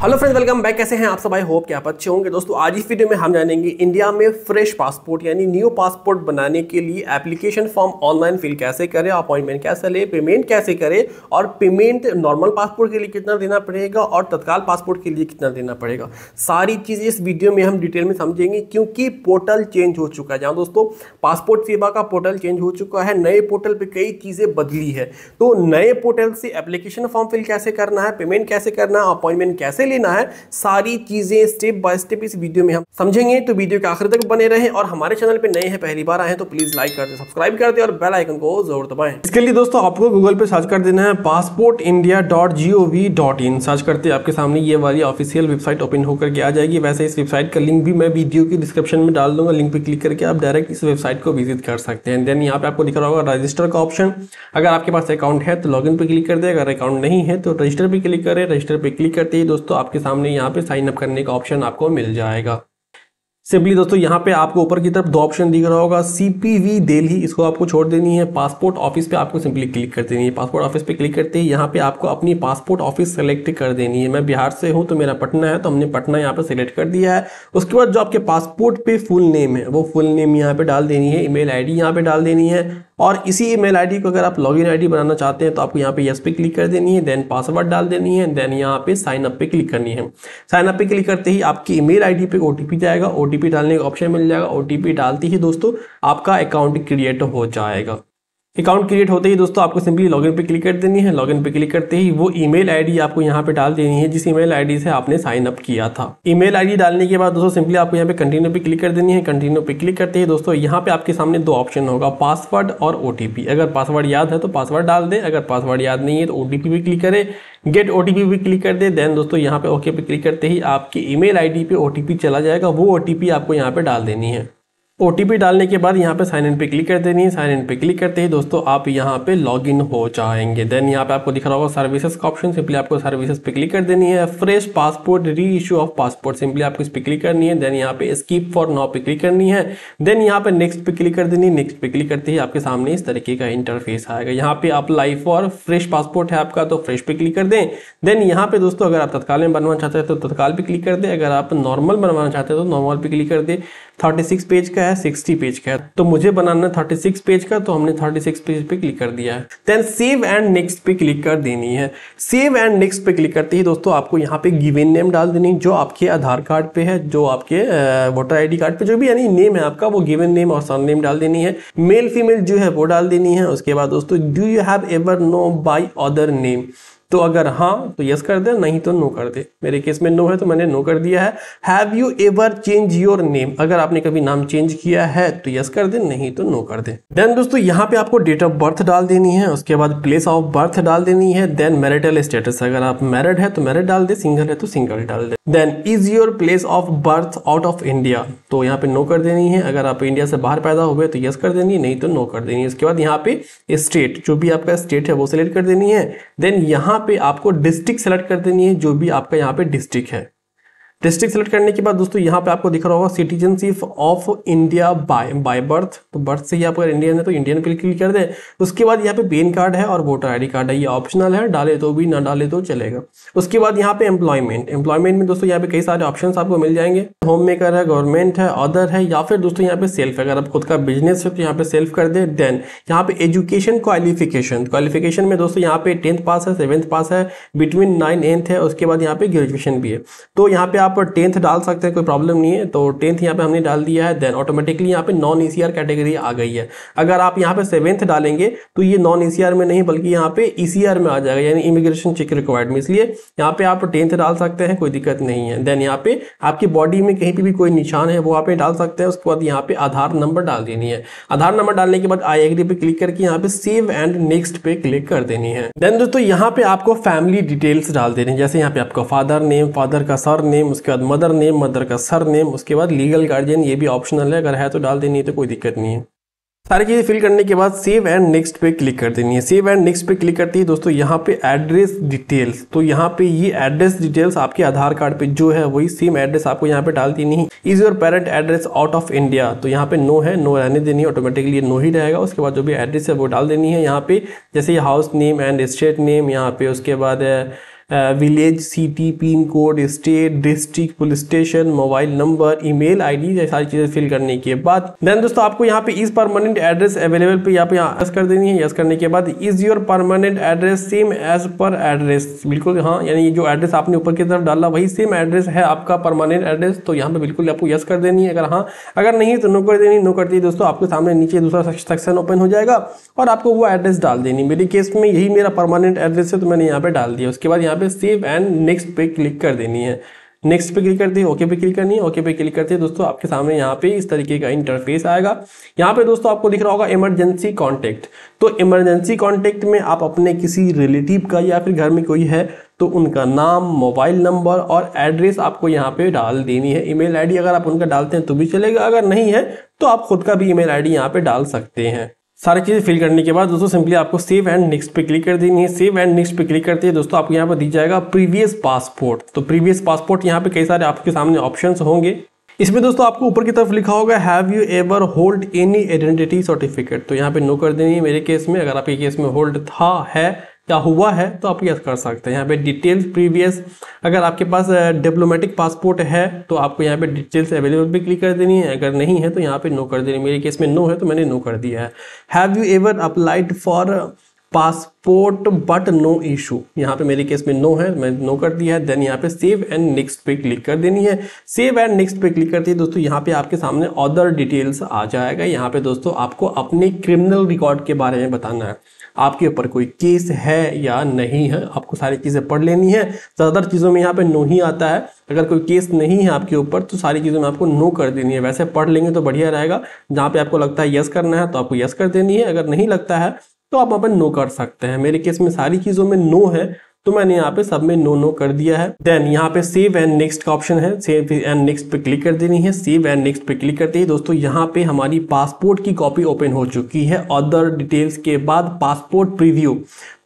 Hello friends, welcome back. कैसे हैं आप सब? आई होप कि आप अच्छे होंगे। दोस्तों आज इस वीडियो में हम जानेंगे इंडिया में फ्रेश पासपोर्ट यानी न्यू पासपोर्ट बनाने के लिए एप्लीकेशन फॉर्म ऑनलाइन फिल कैसे करें, अपॉइंटमेंट कैसे ले, पेमेंट कैसे करें और पेमेंट नॉर्मल पासपोर्ट के लिए कितना देना पड़ेगा और तत्काल पासपोर्ट के लिए कितना देना पड़ेगा। सारी चीज़ें इस वीडियो में हम डिटेल में समझेंगे क्योंकि पोर्टल चेंज हो चुका है। जहाँ दोस्तों पासपोर्ट सेवा का पोर्टल चेंज हो चुका है, नए पोर्टल पर कई चीज़ें बदली है। तो नए पोर्टल से एप्लीकेशन फॉर्म फिल कैसे करना है, पेमेंट कैसे करना है, अपॉइंटमेंट कैसे लेना है, सारी चीजें स्टेप बाय स्टेप इस वीडियो में हम समझेंगे। तो वीडियो के आखिर तक बने रहें और हमारे चैनल पे नए हैं, पहली बार आए हैं तो प्लीज लाइक कर दे, सब्सक्राइब कर दे और बेल आइकन को जरूर दबाएं। इसके लिए दोस्तों आपको गूगल पे सर्च कर देना है passportindia.gov.in। सर्च करते आपके सामने ये वाली ऑफिशियल वेबसाइट ओपन होकर के आ जाएगी। वैसे इस वेबसाइट का लिंक भी मैं वीडियो की डिस्क्रिप्शन में डाल दूंगा, लिंक पे क्लिक करके आप डायरेक्ट इस वेबसाइट को विजिट कर सकते हैं। देन यहाँ पे आपको दिख रहा होगा रजिस्टर का ऑप्शन। अगर आपके पास अकाउंट है तो लॉगिन पे क्लिक कर दे, अगर अकाउंट नहीं है तो रजिस्टर पे क्लिक करें। रजिस्टर पे क्लिक करते ही दोस्तों आपके सामने यहाँ पे साइन अप करने का ऑप्शन आपको मिल जाएगा। सिंपली दोस्तों यहाँ पे आपको ऊपर की तरफ दो ऑप्शन दिख रहा होगा, CPV दिल्ली, इसको आपको छोड़ देनी है। पासपोर्ट ऑफिस पे आपको सिंपली क्लिक कर देनी है। पासपोर्ट ऑफिस पे क्लिक करते ही यहाँ पे आपको अपनी पासपोर्ट ऑफिस सेलेक्ट कर देनी है। मैं बिहार से हूँ तो मेरा पटना है, तो हमने पटना यहाँ पे सिलेक्ट कर दिया है। उसके बाद जो आपके पासपोर्ट पे फुल नेम है वो फुल नेम यहाँ पे डाल देनी है, ईमेल ID यहाँ पे डाल देनी है और इसी ईमेल ID को अगर आप लॉगिन ID बनाना चाहते हैं तो आपको यहाँ पे यस पे क्लिक कर देनी है। देन पासवर्ड डाल देनी है। देन यहाँ पे साइन अप पे क्लिक करनी है। साइन अप पे क्लिक करते ही आपकी ईमेल ID पे OTP जाएगा, OTP डालने का ऑप्शन मिल जाएगा। OTP डालते ही दोस्तों आपका अकाउंट क्रिएट हो जाएगा। अकाउंट क्रिएट होते ही दोस्तों आपको सिंपली लॉगिन पे क्लिक कर देनी है। लॉगिन पे क्लिक करते ही वो ईमेल ID आपको यहाँ पे डाल देनी है जिस ईमेल ID से आपने साइन अप किया था। ईमेल ID डालने के बाद दोस्तों सिंपली आपको यहाँ पे कंटिन्यू पे क्लिक कर देनी है। कंटिन्यू पे क्लिक करते ही दोस्तों यहाँ पे आपके सामने दो ऑप्शन होगा, पासवर्ड और OTP। अगर पासवर्ड याद है तो पासवर्ड डाल दे, अगर पासवर्ड याद नहीं है तो OTP पे क्लिक करे, गेट OTP पे क्लिक कर दे। देन दोस्तों यहाँ पे ओके पे क्लिक करते ही आपकी ईमेल ID पे OTP चला जाएगा। वो OTP आपको यहाँ पे डाल देनी है। OTP डालने के बाद यहाँ पे साइन इन पे क्लिक कर देनी है। साइन इन पे क्लिक करते ही दोस्तों आप यहाँ पे लॉगिन हो जाएंगे। देन यहाँ पे आपको दिख रहा होगा सर्विसेज का ऑप्शन, सिंपली आपको सर्विसेज पे क्लिक कर देनी है। फ्रेश पासपोर्ट, री इशू ऑफ पासपोर्ट, सिंपली आपको इस पे क्लिक करनी है। देन यहाँ पे स्किप फॉर नाउ पे क्लिक करनी है। देन यहाँ पे नेक्स्ट पे क्लिक कर देनी है। नेक्स्ट पे क्लिक करते ही आपके सामने इस तरीके का इंटरफेस आएगा। यहाँ पे अप्लाई फॉर फ्रेश पासपोर्ट है आपका तो फ्रेश पे क्लिक कर दें। देन यहाँ पे दोस्तों अगर आप तत्काल में बनवाना चाहते हैं तो तत्काल पे क्लिक कर दे, अगर आप नॉर्मल बनवाना चाहते हैं तो नॉर्मल पे क्लिक कर दे। 36 पेज का है, 60 पेज का है, तो मुझे बनाना 36 पेज का, तो हमने 36 पेज पे क्लिक कर दिया है। देन सेव एंड नेक्स्ट पे क्लिक कर देनी है। सेव एंड नेक्स्ट पे क्लिक करते ही दोस्तों आपको यहाँ पे गिवन नेम डाल देनी है जो आपके आधार कार्ड पे है, जो आपके वोटर ID कार्ड पे जो भी यानी नेम है आपका, वो गिवन नेम और सन नेम डाल देनी है। मेल फीमेल जो है वो डाल देनी है। उसके बाद दोस्तों do you have ever no by other name, तो अगर हाँ तो यस कर दे, नहीं तो नो कर दे। मेरे केस में नो है तो मैंने नो कर दिया है। Have you ever change your name, अगर आपने कभी नाम चेंज किया है तो यस कर दे, नहीं तो नो कर दे। देन दोस्तों यहाँ पे आपको डेट ऑफ बर्थ डाल देनी है। उसके बाद प्लेस ऑफ बर्थ डाल देनी है। देन मैरिटल स्टेटस, अगर आप मैरिड है तो मैरिड डाल दे, सिंगल है तो सिंगल डाल दे। Then is your place of birth out of India, तो यहाँ पे नो कर देनी है। अगर आप इंडिया से बाहर पैदा हुए तो यस कर देनी है, नहीं तो नो कर देनी है। उसके बाद यहाँ पे स्टेट, जो भी आपका स्टेट है वो सिलेक्ट कर देनी है। देन यहाँ पे आपको डिस्ट्रिक्ट सेलेक्ट कर देनी है, जो भी आपका यहाँ पे डिस्ट्रिक्ट है। डिस्ट्रिक्ट सेलेक्ट करने के बाद दोस्तों यहाँ पे आपको दिख रहा होगा citizenship of India by birth, तो बर्थ से ही आप अगर इंडियन है तो इंडियन पे क्लिक कर दे। उसके बाद यहाँ पे पैन कार्ड है और वोटर ID कार्ड है, ये ऑप्शनल है, डाले तो भी ना डाले तो चलेगा। उसके बाद यहाँ पे एम्प्लॉयमेंट में दोस्तों यहाँ पे कई सारे ऑप्शन आपको मिल जाएंगे, होम मेकर है, गवर्नमेंट है, अदर है, या फिर दोस्तों यहाँ पे सेल्फ है, अगर आप खुद का बिजनेस है तो यहाँ पे सेल्फ कर दे। देन यहाँ पे एजुकेशन क्वालिफिकेशन में दोस्तों यहाँ पे 10th पास है, 7th पास है, बिटवीन 9 8th है, उसके बाद यहाँ पे ग्रेजुएशन भी है। तो यहाँ पे आप 10th डाल सकते हैं, कोई प्रॉब्लम नहीं है। तो 10th यहाँ पे हमने डाल दिया है। देन ऑटोमेटिकली यहाँ पे नॉन ECR कैटेगरी आ गई है। अगर आप यहाँ पे 7th डालेंगे तो ये नॉन ECR में नहीं बल्कि यहाँ पे ECR में आ जाएगा, यानी इमिग्रेशन चेक रिक्वायर्ड में, इसलिए यहाँ पे आप 10th डाल सकते हैं, कोई दिक्कत नहीं है। देन यहाँ पे आपकी बॉडी में कहीं पे भी कोई निशान है वो आप डाल सकते हैं। उसके बाद यहाँ पे आधार नंबर डाल देनी है। आधार नंबर डालने के बाद आई एग्री पे क्लिक करके यहाँ पे सेव एंड नेक्स्ट पे क्लिक कर देनी है। देन दोस्तों यहाँ पे आपको फैमिली डिटेल्स डाल देनी है, जैसे यहाँ पे आपका फादर नेम, फादर का सर नेम, उसके बाद मदर नेम, मदर का सर नेम, उसके बाद लीगल गार्जियन, ये भी ऑप्शनल है, अगर है तो डाल देनी है, तो कोई दिक्कत नहीं है। सारी चीज़ें फिल करने के बाद सेव एंड नेक्स्ट पे क्लिक कर देनी है। सेव एंड नेक्स्ट पे क्लिक करती है दोस्तों यहाँ पे एड्रेस डिटेल्स, तो यहाँ पे ये एड्रेस डिटेल्स आपके आधार कार्ड पे जो है वही सेम एड्रेस आपको यहाँ पे डाल देनी है। Is your parent address out of India, तो यहाँ पे नो है, नो रहने देनी है, ऑटोमेटिकली नो ही रहेगा। उसके बाद जो भी एड्रेस है वो डाल देनी है यहाँ पे, जैसे house name and state name, यहाँ पे उसके बाद village, city, pin code, state, district, police station, mobile number, email ID, ये सारी चीजें फिल करने के बाद देन दोस्तों आपको यहाँ पे इज परमानेंट एड्रेस अवेलेबल पे यहाँ पे यस कर देनी है। यस करने के बाद is your permanent address same as per address, बिल्कुल हाँ, यानी जो एड्रेस आपने ऊपर की तरफ डाला वही सेम एड्रेस है आपका परमानेंट एड्रेस, तो यहाँ पे बिल्कुल आपको यस कर देनी है। अगर हाँ, अगर नहीं तो नो कर देनी। नो कर दी दोस्तों, आपके सामने नीचे दूसरा सेक्शन ओपन हो जाएगा और आपको वो एड्रेस डाल देनी। मेरे केस में यही मेरा परमानेंट एड्रेस है तो मैंने यहाँ पे डाल दिया। उसके बाद यहाँ पे सेव एंड नेक्स्ट पे क्लिक कर देनी है। नेक्स्ट पे क्लिक करते हैं, ओके पे क्लिक करनी है। ओके पे क्लिक करते हैं दोस्तों आपके सामने यहाँ पे इस तरीके का इंटरफेस आएगा। यहाँ पे दोस्तों आपको दिख रहा होगा इमरजेंसी कॉन्टेक्ट। तो इमरजेंसी कॉन्टेक्ट में आप अपने किसी रिलेटिव का या फिर घर में कोई है तो उनका नाम, मोबाइल नंबर और एड्रेस आपको यहाँ पे डाल देनी है। ईमेल आईडी अगर आप उनका डालते हैं तो भी चलेगा, अगर नहीं है तो आप खुद का भी ईमेल आईडी यहाँ पे डाल सकते हैं। सारी चीज़ें फिल करने के बाद दोस्तों सिंपली आपको सेव एंड नेक्स्ट पे क्लिक कर देनी है। सेव एंड नेक्स्ट पे क्लिक करते हैं दोस्तों आपको यहाँ पर दी जाएगा प्रीवियस पासपोर्ट। तो प्रीवियस पासपोर्ट यहाँ पे कई सारे आपके सामने ऑप्शंस होंगे। इसमें दोस्तों आपको ऊपर की तरफ लिखा होगा have you ever hold any identity certificate, तो यहाँ पे नो कर देनी है। मेरे केस में अगर आपके केस में होल्ड था, है या हुआ है तो आप यस कर सकते हैं। यहाँ पे डिटेल्स प्रीवियस, अगर आपके पास डिप्लोमेटिक पासपोर्ट है तो आपको यहाँ पे डिटेल्स अवेलेबल पे क्लिक कर देनी है। अगर नहीं है तो यहाँ पे नो कर देनी है। मेरे केस में नो है तो मैंने नो कर दिया है। Have you ever applied for passport but no issue, यहाँ पे मेरे केस में नो है, मैं नो कर दिया है। देन यहाँ पे सेव एंड नेक्स्ट पे क्लिक कर देनी है। सेव एंड नेक्स्ट पे क्लिक करती है दोस्तों यहाँ पे आपके सामने अदर डिटेल्स आ जाएगा। यहाँ पे दोस्तों आपको अपने क्रिमिनल रिकॉर्ड के बारे में बताना है, आपके ऊपर कोई केस है या नहीं है, आपको सारी चीज़ें पढ़ लेनी है। ज़्यादातर चीज़ों में यहाँ पे नो ही आता है। अगर कोई केस नहीं है आपके ऊपर तो सारी चीज़ों में आपको नो कर देनी है। वैसे पढ़ लेंगे तो बढ़िया रहेगा। जहाँ पे आपको लगता है यस करना है तो आपको यस कर देनी है, अगर नहीं लगता है तो आप वहाँ पर नो कर सकते हैं। मेरे केस में सारी चीज़ों में नो है तो मैंने यहाँ पे सब में नो कर दिया है। देन यहाँ पे सेव एंड नेक्स्ट का ऑप्शन है, सेव एंड नेक्स्ट पे क्लिक कर देनी है। सेव एंड नेक्स्ट पे क्लिक करते ही दोस्तों यहाँ पे हमारी पासपोर्ट की कॉपी ओपन हो चुकी है। अदर डिटेल्स के बाद पासपोर्ट प्रीव्यू,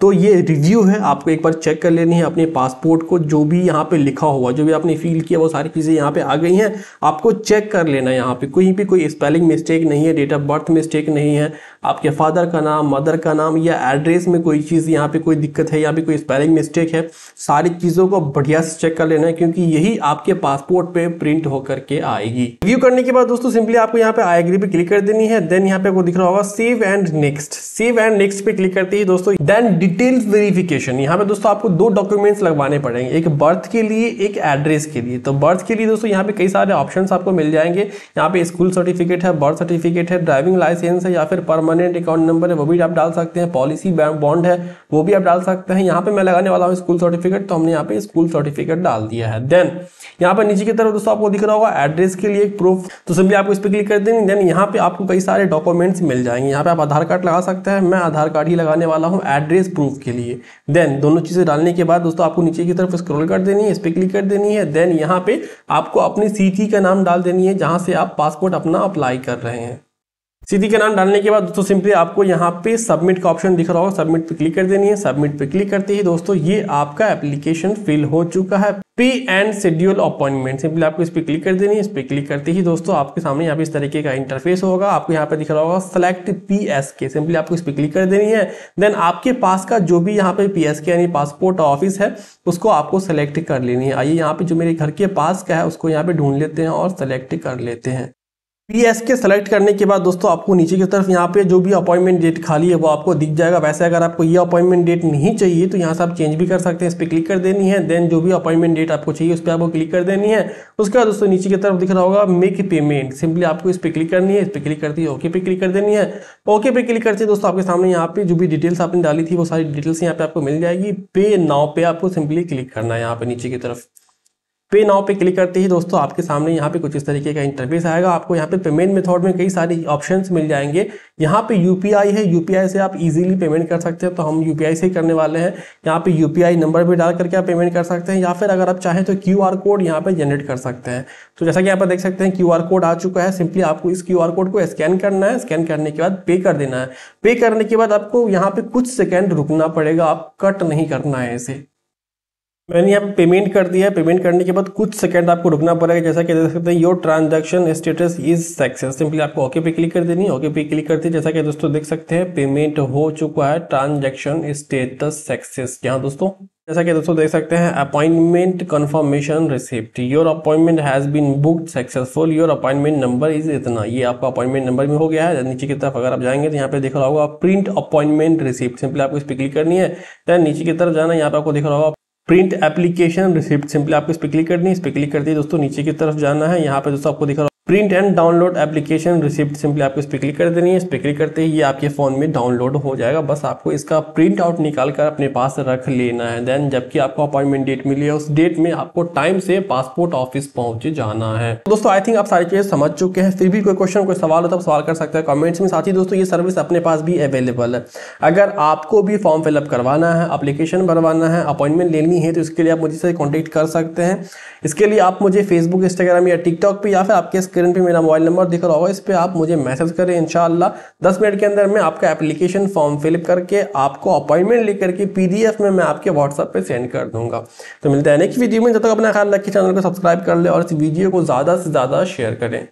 तो ये रिव्यू है, आपको एक बार चेक कर लेनी है अपने पासपोर्ट को। जो भी यहाँ पे लिखा हुआ, जो भी आपने फिल किया वो सारी चीज़ें यहाँ पे आ गई हैं, आपको चेक कर लेना है। यहाँ पे कहीं भी कोई स्पेलिंग मिस्टेक नहीं है, डेट ऑफ बर्थ मिस्टेक नहीं है, आपके फादर का नाम, मदर का नाम या एड्रेस में कोई चीज़ यहाँ पे कोई दिक्कत है, यहाँ पे कोई स्पेलिंग मिस्टेक है, सारी चीज़ों को बढ़िया से चेक कर लेना है क्योंकि यही आपके पासपोर्ट पे प्रिंट होकर के आएगी। रिव्यू करने के बाद दोस्तों सिंपली आपको यहाँ पे आई एग्री पे क्लिक कर देनी है। देन यहाँ पे आपको दिख रहा होगा save and next. Save and next पे क्लिक करते ही दोस्तों देन डिटेल्स वेरिफिकेशन, यहाँ पे दोस्तों आपको दो डॉक्यूमेंट्स लगवाने पड़ेंगे, एक बर्थ के लिए, एक एड्रेस के लिए। तो बर्थ के लिए दोस्तों यहाँ पे कई सारे ऑप्शंस आपको मिल जाएंगे। यहाँ पे स्कूल सर्टिफिकेट है, बर्थ सर्टिफिकेट है, ड्राइविंग लाइसेंस है या फिर परमानेंट अकाउंट नंबर है वो भी आप डाल सकते हैं, पॉलिसी बॉन्ड है वो भी आप डाल सकते हैं। यहाँ पे मैं लगाने वाला हूँ स्कूल सर्टिफिकेट, तो हमने यहाँ पे स्कूल सर्टिफिकेट डाल दिया है। देन यहाँ पर नीचे की तरफ दोस्तों आपको दिख रहा होगा एड्रेस के लिए एक प्रूफ, तो सिंपली आपको इस पर क्लिक कर देंगे। देन यहाँ पे आपको कई सारे डॉक्यूमेंट्स मिल जाएंगे। यहाँ पे आप आधार कार्ड लगा सकते हैं, मैं आधार कार्ड ही लगाने वाला हूँ एड्रेस प्रूफ के लिए। देन दोनों चीजें डालने के बाद दोस्तों आपको नीचे की तरफ स्क्रॉल कर देनी है, इस पर क्लिक कर देनी है। देन यहाँ पे आपको अपनी सिटी का नाम डाल देनी है जहां से आप पासपोर्ट अपना अप्लाई कर रहे हैं। सिटी का नाम डालने के बाद दोस्तों सिंपली आपको यहाँ पे सबमिट का ऑप्शन दिख रहा होगा, सबमिट पे क्लिक कर देनी है। सबमिट पे क्लिक करते ही दोस्तों ये आपका एप्लीकेशन फिल हो चुका है। पे एंड शेड्यूल अपॉइंटमेंट, सिंपली आपको इस पे क्लिक कर देनी है। इस पे क्लिक करते ही दोस्तों आपके सामने यहाँ पे इस तरीके का इंटरफेस होगा। आपको यहाँ पे दिख रहा होगा सेलेक्ट PSK, सिंपली आपको इस पे क्लिक कर देनी है। देन आपके पास का जो भी यहाँ पे PSK यानी पासपोर्ट ऑफिस है उसको आपको सेलेक्ट कर लेनी है। आइए यहाँ पे जो मेरे घर के पास का है उसको यहाँ पे ढूंढ लेते हैं और सेलेक्ट कर लेते हैं। PSK सेलेक्ट करने के बाद दोस्तों आपको नीचे की तरफ यहाँ पे जो भी अपॉइंटमेंट डेट खाली है वो आपको दिख जाएगा। वैसे अगर आपको ये अपॉइंटमेंट डेट नहीं चाहिए तो यहाँ से आप चेंज भी कर सकते हैं, इस पर क्लिक कर देनी है। देन जो भी अपॉइंटमेंट डेट आपको चाहिए उस पर आपको क्लिक कर देनी है। उसके बाद दोस्तों नीचे की तरफ दिख रहा होगा मेक पेमेंट, सिंपली आपको इस पर क्लिक करनी है। इस पर क्लिक करती है ओके पे क्लिक कर देनी है। ओके पे क्लिक करते दोस्तों आपके सामने यहाँ पे जो भी डिटेल्स आपने डाली थी वो सारी डिटेल्स यहाँ पे आपको मिल जाएगी। पे नाउ पे आपको सिंपली क्लिक करना है। यहाँ पे नीचे की तरफ पे नाउ पे क्लिक करते ही दोस्तों आपके सामने यहाँ पे कुछ इस तरीके का इंटरफेस आएगा। आपको यहाँ पे पेमेंट मेथड में कई सारी ऑप्शंस मिल जाएंगे। यहाँ पे UPI है, UPI से आप इजीली पेमेंट कर सकते हैं, तो हम UPI से ही करने वाले हैं। यहाँ पे UPI नंबर भी डाल करके आप पेमेंट कर सकते हैं या फिर अगर आप चाहें तो QR कोड यहाँ पे जनरेट कर सकते हैं। तो जैसा कि यहाँ पर देख सकते हैं QR कोड आ चुका है। सिंपली आपको इस QR कोड को स्कैन करना है, स्कैन करने के बाद पे कर देना है। पे करने के बाद आपको यहाँ पे कुछ सेकेंड रुकना पड़ेगा, आप कट नहीं करना है इसे। मैंने यहाँ पे पेमेंट कर दिया है। पेमेंट करने के बाद कुछ सेकंड आपको रुकना पड़ेगा। जैसा कि देख सकते हैं your transaction status is success, simply आपको ओके पे क्लिक कर देनी है। ओके पे क्लिक करते जैसा कि दोस्तों देख सकते हैं पेमेंट हो चुका है, ट्रांजैक्शन स्टेटस सक्सेस। यहाँ दोस्तों जैसा कि दोस्तों देख सकते हैं appointment confirmation receipt, your appointment has been booked successful, your appointment number is इतना, ये आपका अपॉइंटमेंट नंबर में हो गया है। नीचे की तरफ अगर आप जाएंगे तो यहाँ पे दिख रहा होगा प्रिंट अपॉइंटमेंट रिसिप्ट, सिंपली आपको इस पर क्लिक करनी है। देन नीचे की तरफ जाना, यहाँ पे आपको दिख रहा होगा प्रिंट एप्लीकेशन रिसिप्ट, सिंपली आपको इस पर क्लिक करनी है। इस पर क्लिक करते ही दोस्तों नीचे की तरफ जाना है। यहाँ पे दोस्तों आपको दिख रहा है print and download application receipt, simply आपको इस पर क्लिक कर देनी है। इस पर क्लिक करते ही ये आपके फोन में डाउनलोड हो जाएगा। बस आपको इसका प्रिंट आउट निकाल कर अपने पास रख लेना है। देन जबकि आपको अपॉइंटमेंट डेट मिली है उस डेट में आपको टाइम से पासपोर्ट ऑफिस पहुंच जाना है। दोस्तों आई थिंक आप सारी चीजें समझ चुके हैं। फिर भी कोई क्वेश्चन कोई सवाल हो तो आप सवाल कर सकते हैं कमेंट्स में। साथ ही दोस्तों ये सर्विस अपने पास भी अवेलेबल है। अगर आपको भी फॉर्म फिलअप करवाना है, एप्लीकेशन भरवाना है, अपॉइंटमेंट लेनी है तो इसके लिए आप मुझसे कॉन्टेक्ट कर सकते हैं। इसके लिए आप मुझे फेसबुक, इंस्टाग्राम या टिकटॉक पे या फिर आपके स्क्रीन पे मेरा मोबाइल नंबर दिख रहा होगा, इस पे आप मुझे मैसेज करें। इंशाल्लाह 10 मिनट के अंदर मैं आपका एप्लीकेशन फॉर्म फिलअप करके आपको अपॉइंटमेंट लेकर के पीडीएफ में मैं आपके व्हाट्सएप पे सेंड कर दूंगा। तो मिलते हैं नेक्स्ट वीडियो में। जब तक अपना ख्याल रखिए, चैनल को सब्सक्राइब कर ले और इस वीडियो को ज़्यादा से ज़्यादा शेयर करें।